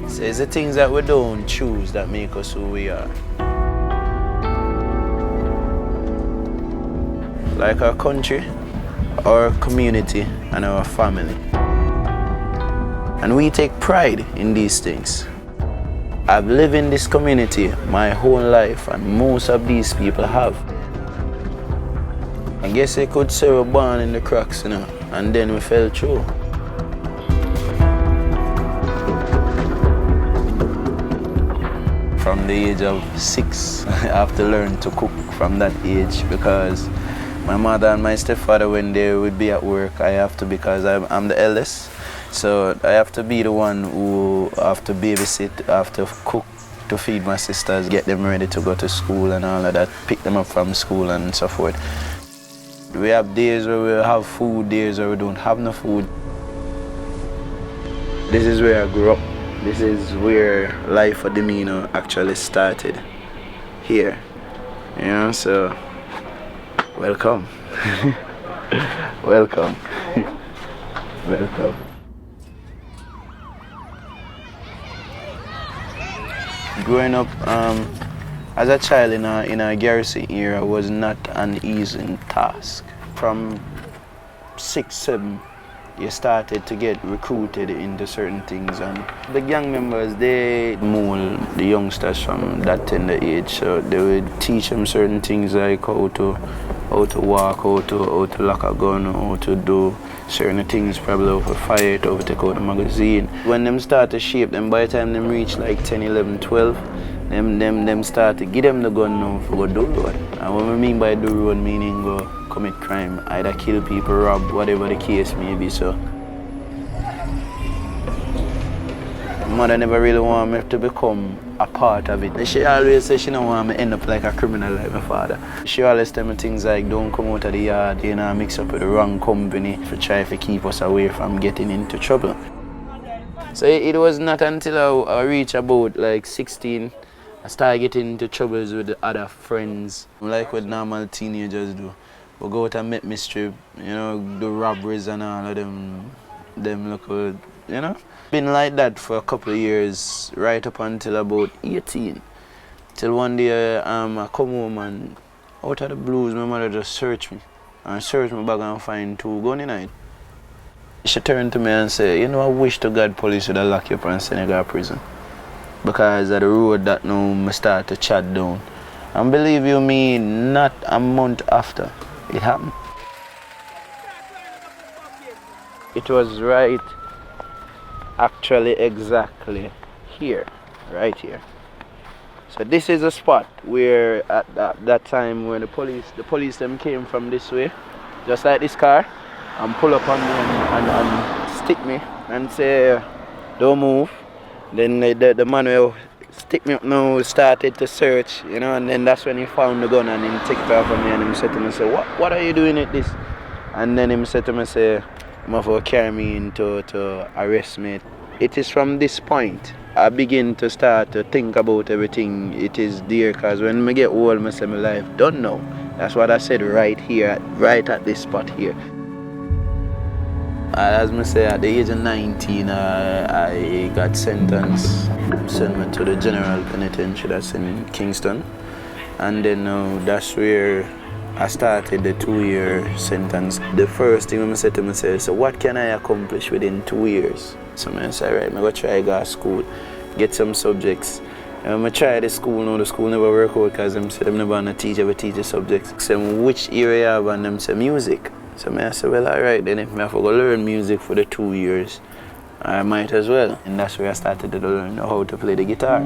So it's the things that we don't choose that make us who we are. Like our country, our community, and our family. And we take pride in these things. I've lived in this community my whole life, and most of these people have. I guess they could say we're born in the cracks, you know, and then we fell through. From the age of 6, I have to learn to cook from that age because my mother and my stepfather, when they would be at work, I have to, because I'm the eldest, so I have to be the one who have to babysit, have to cook to feed my sisters, get them ready to go to school and all of that, pick them up from school and so forth. We have days where we have food, days where we don't have no food. This is where I grew up. This is where life for Milano actually started. Here, you know, so welcome. Welcome. Welcome. Growing up as a child in a garrison era was not an easy task. From 6, 7, you started to get recruited into certain things, and the gang members, they mold the youngsters from that tender age, so they would teach them certain things like how to walk, how to lock a gun, how to do certain things, probably how to fight, how to take out a magazine. When them start to shape them, by the time them reach like 10, 11, 12, them start to give them the gun now for go do road. And what I mean by do road, meaning go commit crime, either kill people, rob, whatever the case may be. So mother never really want me to become a part of it. She always says she don't want me to end up like a criminal like my father. She always tell me things like, don't come out of the yard, you know, mix up with the wrong company to try to keep us away from getting into trouble. So it was not until I reached about like 16, I started getting into troubles with the other friends. Like what normal teenagers do. We go out and make mischief, you know, do robberies and all of them local, you know. Been like that for a couple of years, right up until about 18. Till one day I come home and out of the blues, my mother just searched me. And searched my bag and find 2 guns in it. She turned to me and said, you know, I wish to God police would have locked you up in Senegal prison. Because of the road that now I start to chat down. And believe you me, not a month after it happened. It was right, actually exactly here, right here. So this is a spot where at that time when the police them came from this way, just like this car, and pull up on me and stick me and say, don't move. Then the man will stick me up now, started to search, you know, and then that's when he found the gun and he took it off of me and he said to me, say, what are you doing at this? And then he said to me, say, I'm going to carry me in to arrest me. It is from this point I begin to start to think about everything. It is there, because when I get old, I say my life done now. That's what I said right here, right at this spot here. As I say, at the age of 19, I got sentenced. Sent me to the general penitentiary that's in Kingston. And then that's where I started the 2-year sentence. The first thing I said to myself, so what can I accomplish within 2 years? So I said, right, I'm going to try to go to school, get some subjects. I'm going to try the school now. The school never work out because I said I'm never going to teach the subjects. So which area I have, and them say music. So I said, well, all right, then if I have to go learn music for the 2 years, I might as well. And that's where I started to learn how to play the guitar.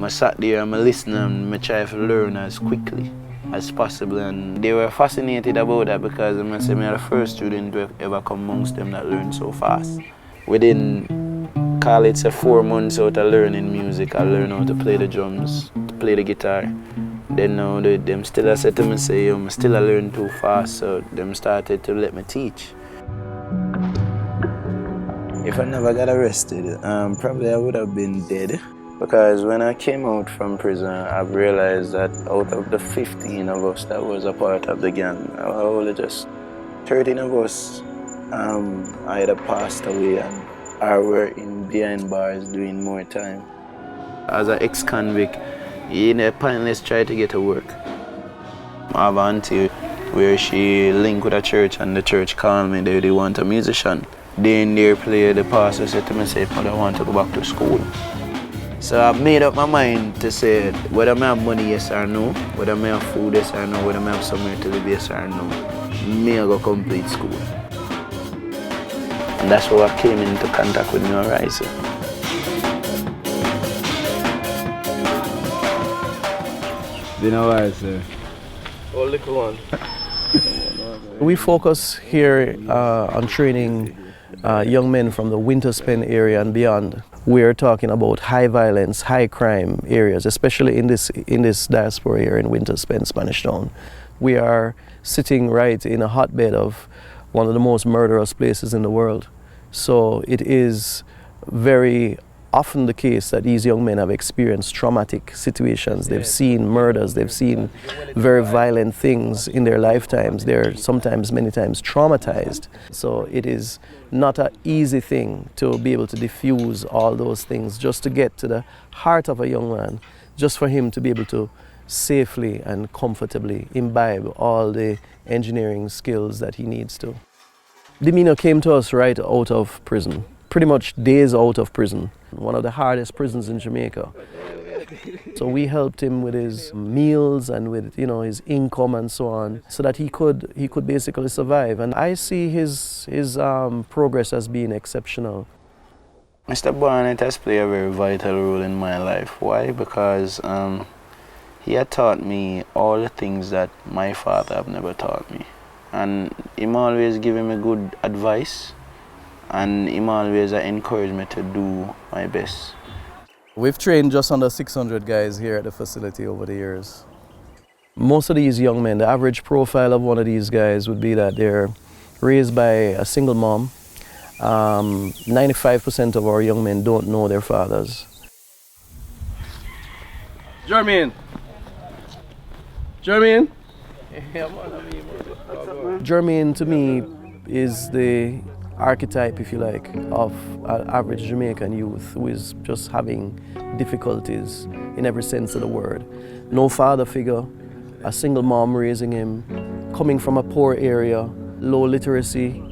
I sat there and I listened and I tried to learn as quickly as possible. And they were fascinated about that because I said, I'm the first student to ever come amongst them that learned so fast. Within, call it 4 months out of learning music, I learned how to play the drums, to play the guitar. Then now them still said to me, say, I'm still learn too fast, so them started to let me teach. If I never got arrested, probably I would have been dead. Because when I came out from prison, I've realized that out of the 15 of us that was a part of the gang, only just 13 of us either passed away and or were in behind bars doing more time. As an ex-convict, you know, pointless try to get to work. I have an auntie where she linked with a church and the church called me, they want a musician. They in there play, the pastor said to me, say, "Mother, I want to go back to school." So I made up my mind to say whether I have money, yes or no, whether I have food, yes or no, whether I have somewhere to live, yes or no, me I go complete school. And that's how I came into contact with New Horizon. Been a while, sir. Oh, little one. We focus here on training young men from the Winterspen area and beyond. We're talking about high violence, high crime areas, especially in this diaspora here in Winterspen, Spanish Town. We are sitting right in a hotbed of one of the most murderous places in the world. So it is very often the case that these young men have experienced traumatic situations. They've seen murders, they've seen very violent things in their lifetimes. They're sometimes, many times, traumatized. So it is not an easy thing to be able to diffuse all those things, just to get to the heart of a young man, just for him to be able to safely and comfortably imbibe all the engineering skills that he needs to. Dimino came to us right out of prison, pretty much days out of prison, one of the hardest prisons in Jamaica. So we helped him with his meals and with, you know, his income and so on, so that he could basically survive. And I see his progress as being exceptional. Mr. Barnett has played a very vital role in my life. Why? Because he had taught me all the things that my father have never taught me. And him always giving me good advice, and him always encouraged me to do my best. We've trained just under 600 guys here at the facility over the years. Most of these young men, the average profile of one of these guys would be that they're raised by a single mom. 95% of our young men don't know their fathers. Jermaine! Jermaine! Jermaine, to me, is the archetype, if you like, of an average Jamaican youth who is just having difficulties in every sense of the word. No father figure, a single mom raising him, coming from a poor area, low literacy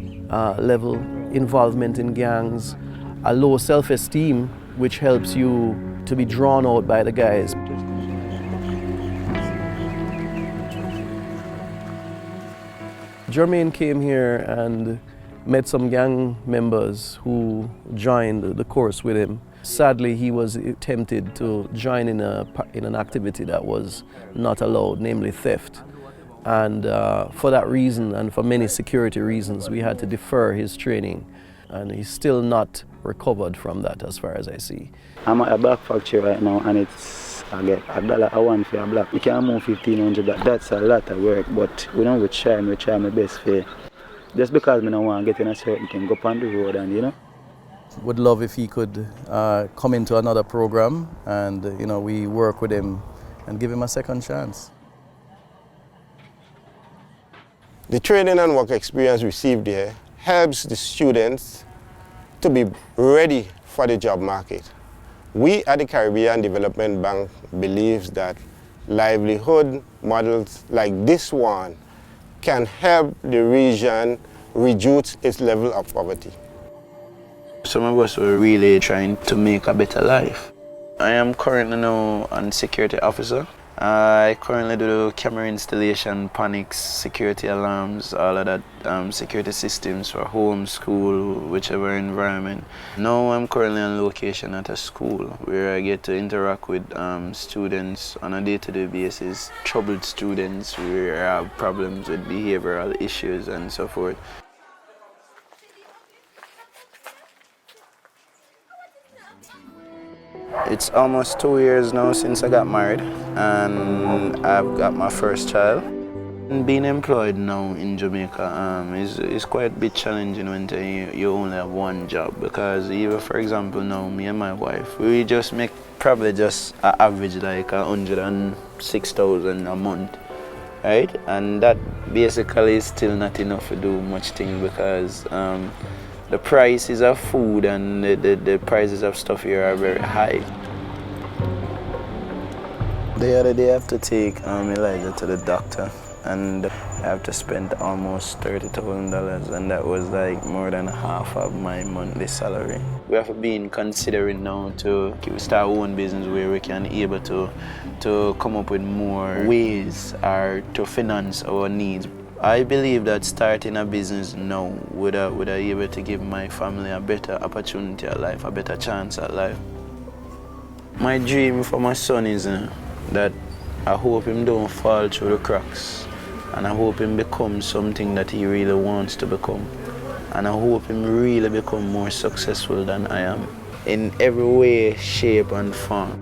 level, involvement in gangs, a low self-esteem, which helps you to be drawn out by the guys. Jermaine came here and met some gang members who joined the course with him. Sadly, he was tempted to join in an activity that was not allowed, namely theft. And for that reason, and for many security reasons, we had to defer his training. And he's still not recovered from that, as far as I see. I'm at a black factory right now, and I get $1 a one for a black. We can move 1,500, that's a lot of work, but we don't try my best for. Just because I don't want to get in a certain thing, go up on the road and, you know. Would love if he could come into another program and, you know, we work with him and give him a second chance. The training and work experience received there helps the students to be ready for the job market. We at the Caribbean Development Bank believes that livelihood models like this one can help the region reduce its level of poverty. Some of us were really trying to make a better life. I am currently now a security officer. I currently do camera installation, panics, security alarms, all of that security systems for home, school, whichever environment. Now I'm currently on location at a school where I get to interact with students on a day-to-day basis, troubled students who have problems with behavioral issues and so forth. It's almost 2 years now since I got married, and I've got my first child. Being employed now in Jamaica is quite a bit challenging when you only have one job, because even, for example, now me and my wife, we just make probably just an average like 106,000 a month, right? And that basically is still not enough to do much things, because The prices of food and the prices of stuff here are very high. The other day I have to take Elijah to the doctor, and I have to spend almost $30,000, and that was like more than half of my monthly salary. We have been considering now to start our own business where we can be able to come up with more ways or to finance our needs. I believe that starting a business now would I be able to give my family a better opportunity at life, a better chance at life. My dream for my son is that I hope him don't fall through the cracks, and I hope him become something that he really wants to become, and I hope him really become more successful than I am in every way, shape and form.